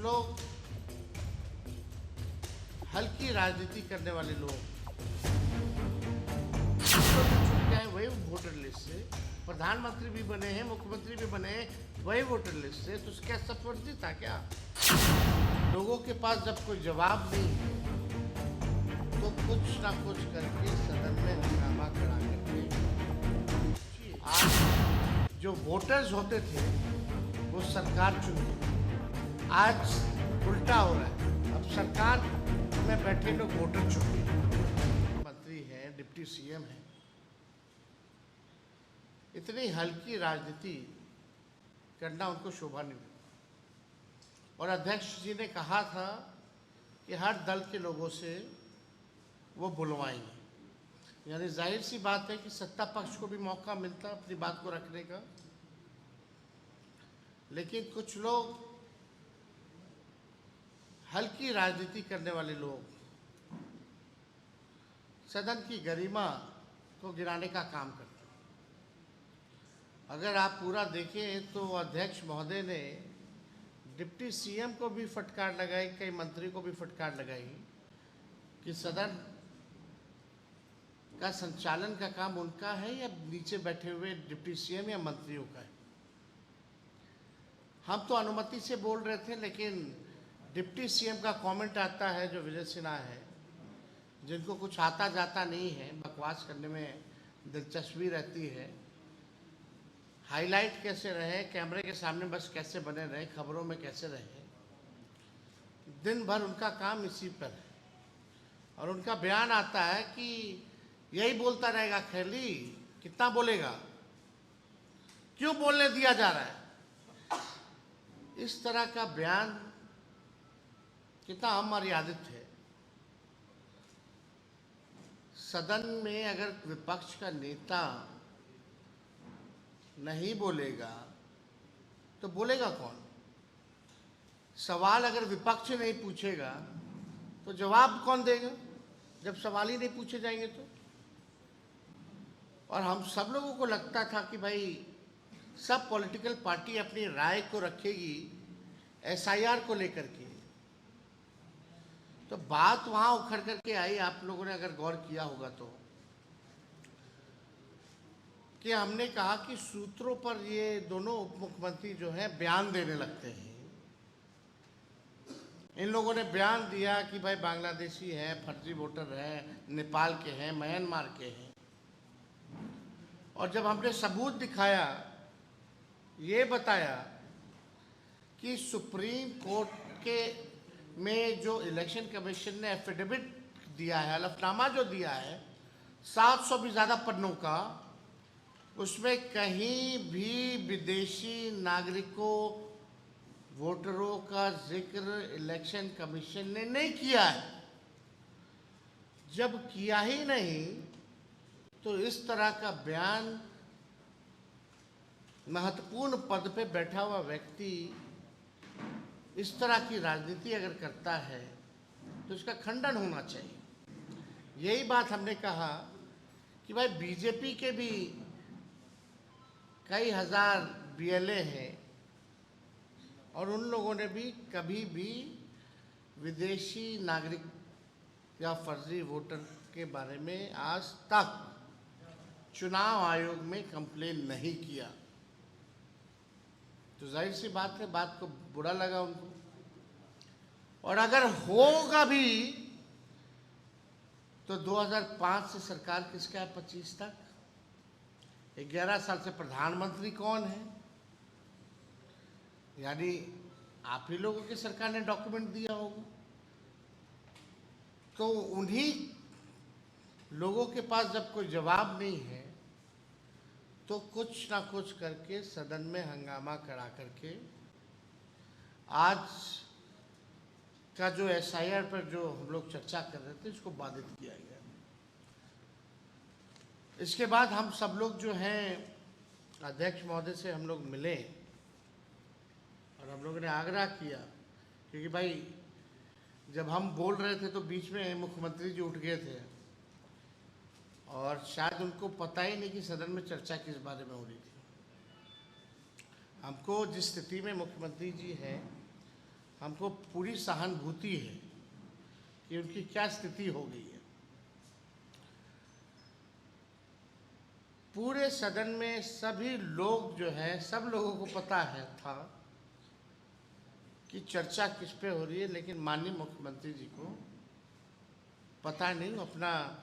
लोग हल्की राजनीति करने वाले लोग वही वोटर लिस्ट से प्रधानमंत्री भी बने हैं, मुख्यमंत्री भी बने हैं वही वोटर लिस्ट से, तो क्या सब फर्जी था क्या? लोगों के पास जब कोई जवाब नहीं है तो कुछ ना कुछ करके सदन में हंगामा खड़ा करके आज जो वोटर्स होते थे वो सरकार चुनती, आज उल्टा हो रहा है। अब सरकार में बैठे लोग वोटर चुनते, मंत्री हैं, डिप्टी सीएम हैं। इतनी हल्की राजनीति करना उनको शोभा नहीं देती। और अध्यक्ष जी ने कहा था कि हर दल के लोगों से वो बुलवाएंगे, यानी जाहिर सी बात है कि सत्ता पक्ष को भी मौका मिलता अपनी बात को रखने का। लेकिन कुछ लोग हल्की राजनीति करने वाले लोग सदन की गरिमा को गिराने का काम करते हैं। अगर आप पूरा देखें तो अध्यक्ष महोदय ने डिप्टी सीएम को भी फटकार लगाई, कई मंत्री को भी फटकार लगाई कि सदन का संचालन का काम उनका है या नीचे बैठे हुए डिप्टी सीएम या मंत्रियों का है। हम तो अनुमति से बोल रहे थे, लेकिन डिप्टी सीएम का कमेंट आता है जो विजय सिन्हा है, जिनको कुछ आता जाता नहीं है, बकवास करने में दिलचस्पी रहती है, हाईलाइट कैसे रहे, कैमरे के सामने बस कैसे बने रहे, खबरों में कैसे रहे, दिन भर उनका काम इसी पर है। और उनका बयान आता है कि यही बोलता रहेगा खैली, कितना बोलेगा, क्यों बोलने दिया जा रहा है। इस तरह का बयान कितना अमर्यादित है। सदन में अगर विपक्ष का नेता नहीं बोलेगा तो बोलेगा कौन? सवाल अगर विपक्ष नहीं पूछेगा तो जवाब कौन देगा, जब सवाल ही नहीं पूछे जाएंगे तो। और हम सब लोगों को लगता था कि भाई सब पॉलिटिकल पार्टी अपनी राय को रखेगी एसआईआर को लेकर के, तो बात वहां उखड़ करके आई। आप लोगों ने अगर गौर किया होगा तो कि हमने कहा कि सूत्रों पर ये दोनों उप मुख्यमंत्री जो हैं बयान देने लगते हैं। इन लोगों ने बयान दिया कि भाई बांग्लादेशी हैं, फर्जी वोटर हैं, नेपाल के हैं, म्यांमार के हैं। और जब हमने सबूत दिखाया, ये बताया कि सुप्रीम कोर्ट के में जो इलेक्शन कमीशन ने एफिडेविट दिया है, हलफनामा जो दिया है 700 भी ज़्यादा पन्नों का, उसमें कहीं भी विदेशी नागरिकों वोटरों का जिक्र इलेक्शन कमीशन ने नहीं किया है। जब किया ही नहीं तो इस तरह का बयान महत्वपूर्ण पद पे बैठा हुआ व्यक्ति इस तरह की राजनीति अगर करता है तो इसका खंडन होना चाहिए। यही बात हमने कहा कि भाई बीजेपी के भी कई हजार बीएलए हैं और उन लोगों ने भी कभी भी विदेशी नागरिक या फर्जी वोटर के बारे में आज तक चुनाव आयोग में कंप्लेन नहीं किया। तो जाहिर सी बात है, बात को बुरा लगा उनको। और अगर होगा भी तो 2005 से सरकार किसका है 25 तक, 11 साल से प्रधानमंत्री कौन है? यानी आप ही लोगों की सरकार ने डॉक्यूमेंट दिया होगा। तो उन्हीं लोगों के पास जब कोई जवाब नहीं है तो कुछ ना कुछ करके सदन में हंगामा खड़ा करके आज का जो एसआईआर पर जो हम लोग चर्चा कर रहे थे उसको बाधित किया गया। इसके बाद हम सब लोग जो हैं अध्यक्ष महोदय से हम लोग मिले और हम लोगों ने आग्रह किया, क्योंकि भाई जब हम बोल रहे थे तो बीच में मुख्यमंत्री जी उठ गए थे और शायद उनको पता ही नहीं कि सदन में चर्चा किस बारे में हो रही थी। हमको जिस स्थिति में मुख्यमंत्री जी हैं, हमको पूरी सहानुभूति है कि उनकी क्या स्थिति हो गई है। पूरे सदन में सभी लोग जो है, सब लोगों को पता है था कि चर्चा किस पे हो रही है, लेकिन माननीय मुख्यमंत्री जी को पता नहीं, अपना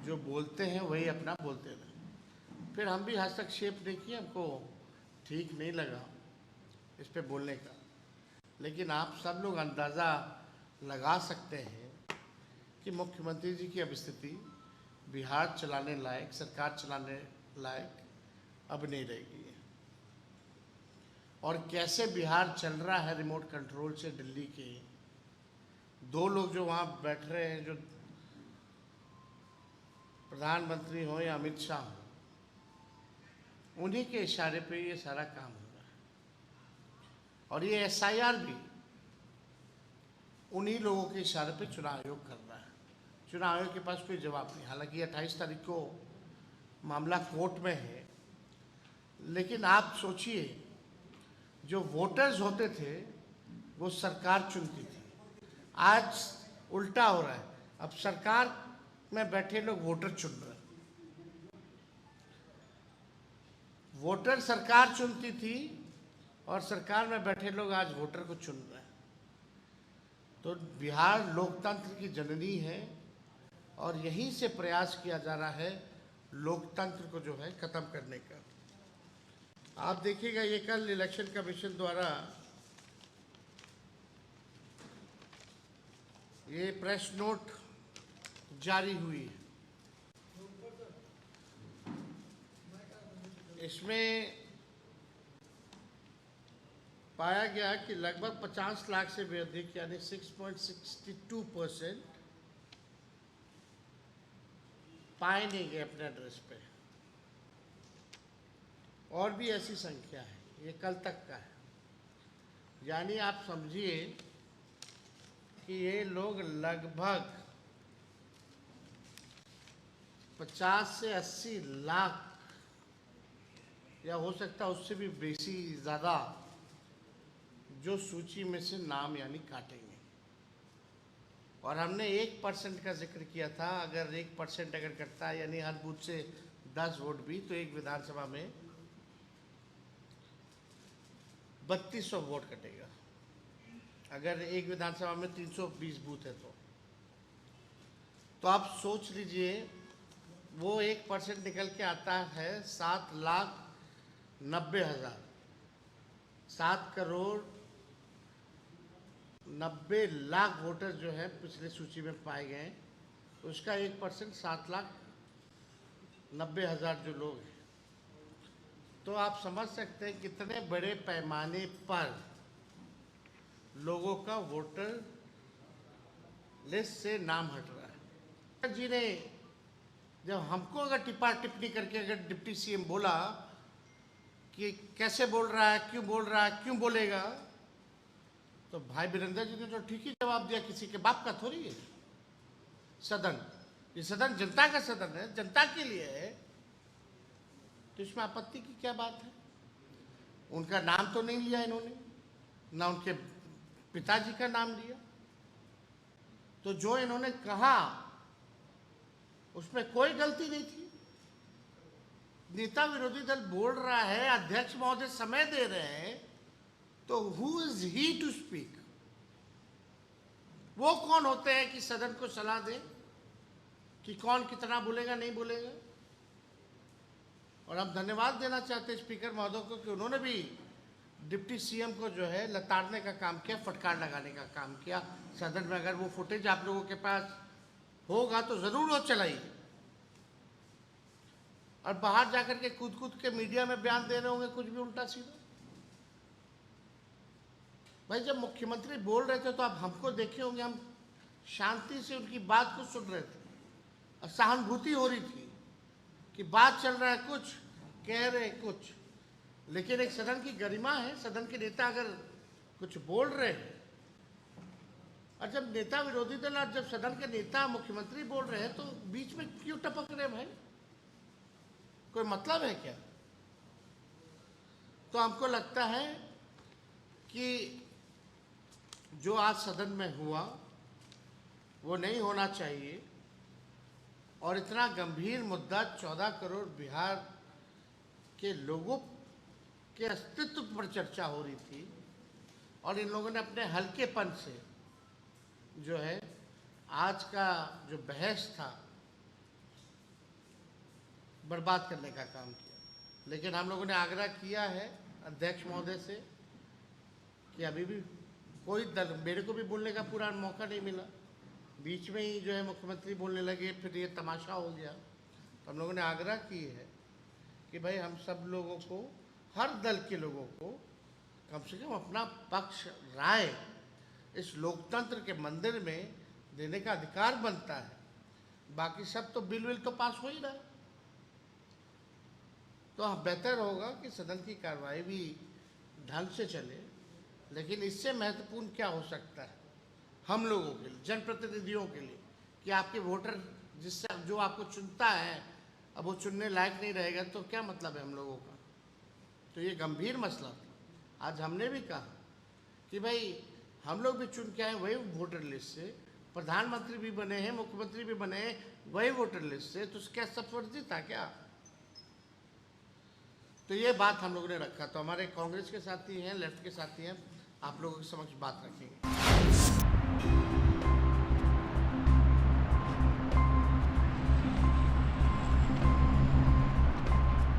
जो बोलते हैं वही अपना बोलते रहे। फिर हम भी हस्तक्षेप नहीं किए, हमको ठीक नहीं लगा इस पे बोलने का। लेकिन आप सब लोग अंदाज़ा लगा सकते हैं कि मुख्यमंत्री जी की अब स्थिति बिहार चलाने लायक, सरकार चलाने लायक अब नहीं रहेगी है। और कैसे बिहार चल रहा है रिमोट कंट्रोल से दिल्ली के, दो लोग जो वहाँ बैठ रहे हैं, जो प्रधानमंत्री हो या अमित शाह हो, उन्हीं के इशारे पे ये सारा काम हो रहा है। और ये एसआईआर भी उन्हीं लोगों के इशारे पे चुनाव आयोग कर रहा है। चुनाव आयोग के पास कोई जवाब नहीं। हालांकि 28 तारीख को मामला कोर्ट में है, लेकिन आप सोचिए, जो वोटर्स होते थे वो सरकार चुनती थी। आज उल्टा हो रहा है, अब सरकार में बैठे लोग वोटर चुन रहे हैं। वोटर सरकार चुनती थी और सरकार में बैठे लोग आज वोटर को चुन रहे हैं। तो बिहार लोकतंत्र की जननी है और यहीं से प्रयास किया जा रहा है लोकतंत्र को जो है खत्म करने का। आप देखिएगा, ये कल इलेक्शन कमीशन द्वारा ये प्रेस नोट जारी हुई है। इसमें पाया गया कि लगभग 50 लाख से भी अधिक, यानी 6.62% पाए नहीं गए अपने एड्रेस पे। और भी ऐसी संख्या है, ये कल तक का है। यानी आप समझिए कि ये लोग लगभग 50 से 80 लाख, या हो सकता है उससे भी बेसी ज़्यादा, जो सूची में से नाम यानी काटेंगे। और हमने 1% का जिक्र किया था। अगर 1% अगर कटता है, यानी हर बूथ से 10 वोट भी, तो एक विधानसभा में 3200 वोट कटेगा। अगर एक विधानसभा में 320 बूथ है तो आप सोच लीजिए, वो 1% निकल के आता है 7,90,000, 7,90,00,000 वोटर जो है पिछले सूची में पाए गए। तो उसका 1% 7,90,000 जो लोग हैं, तो आप समझ सकते हैं कितने बड़े पैमाने पर लोगों का वोटर लिस्ट से नाम हट रहा है। जी ने जब हमको अगर टिप्पणी करके अगर डिप्टी सीएम बोला कि कैसे बोल रहा है, क्यों बोल रहा है, क्यों बोलेगा, तो भाई वीरेंद्र जी ने तो ठीक ही जवाब दिया। किसी के बाप का थोड़ी है सदन, ये सदन जनता का सदन है, जनता के लिए है। तो इसमें आपत्ति की क्या बात है? उनका नाम तो नहीं लिया इन्होंने, ना उनके पिताजी का नाम लिया। तो जो इन्होंने कहा उसमें कोई गलती नहीं थी। नेता विरोधी दल बोल रहा है, अध्यक्ष महोदय समय दे रहे हैं, तो who is he to speak? वो कौन होते हैं कि सदन को सलाह दें कि कौन कितना बोलेगा, नहीं बोलेगा? और हम धन्यवाद देना चाहते हैं स्पीकर महोदय को कि उन्होंने भी डिप्टी सीएम को जो है लताड़ने का काम किया, फटकार लगाने का काम किया सदन में। अगर वो फुटेज आप लोगों के पास होगा तो जरूर वो चलाइए। और बाहर जाकर के कूद कूद के मीडिया में बयान दे रहे होंगे कुछ भी उल्टा सीधा। भाई जब मुख्यमंत्री बोल रहे थे तो आप हमको देखे होंगे, हम शांति से उनकी बात को सुन रहे थे और सहानुभूति हो रही थी कि बात चल रहा है कुछ, कह रहे कुछ। लेकिन एक सदन की गरिमा है, सदन के नेता अगर कुछ बोल रहे हैं, और जब नेता विरोधी दल और जब सदन के नेता मुख्यमंत्री बोल रहे हैं, तो बीच में क्यों टपक रहे भाई? कोई मतलब है क्या? तो हमको लगता है कि जो आज सदन में हुआ वो नहीं होना चाहिए। और इतना गंभीर मुद्दा 14 करोड़ बिहार के लोगों के अस्तित्व पर चर्चा हो रही थी और इन लोगों ने अपने हल्केपन से जो है आज का जो बहस था बर्बाद करने का काम किया। लेकिन हम लोगों ने आग्रह किया है अध्यक्ष महोदय से कि अभी भी कोई दल, मेरे को भी बोलने का पूरा मौका नहीं मिला, बीच में ही जो है मुख्यमंत्री बोलने लगे, फिर ये तमाशा हो गया। तो हम लोगों ने आग्रह की है कि भाई हम सब लोगों को, हर दल के लोगों को कम से कम अपना पक्ष राय इस लोकतंत्र के मंदिर में देने का अधिकार बनता है। बाकी सब तो बिल तो पास हो ही रहा है। तो बेहतर होगा कि सदन की कार्रवाई भी ढंग से चले। लेकिन इससे महत्वपूर्ण क्या हो सकता है हम लोगों के लिए, जनप्रतिनिधियों के लिए, कि आपके वोटर जिससे जो आपको चुनता है अब वो चुनने लायक नहीं रहेगा तो क्या मतलब है हम लोगों का। तो ये गंभीर मसला था। आज हमने भी कहा कि भाई हम लोग भी चुन के आए वही वोटर लिस्ट से, प्रधानमंत्री भी बने हैं, मुख्यमंत्री भी बने हैं वही वोटर लिस्ट से, तो क्या सब फर्जी था क्या। तो ये बात हम लोगों ने रखा। तो हमारे कांग्रेस के साथी हैं, लेफ्ट के साथी हैं, आप लोगों के समक्ष बात रखेंगे।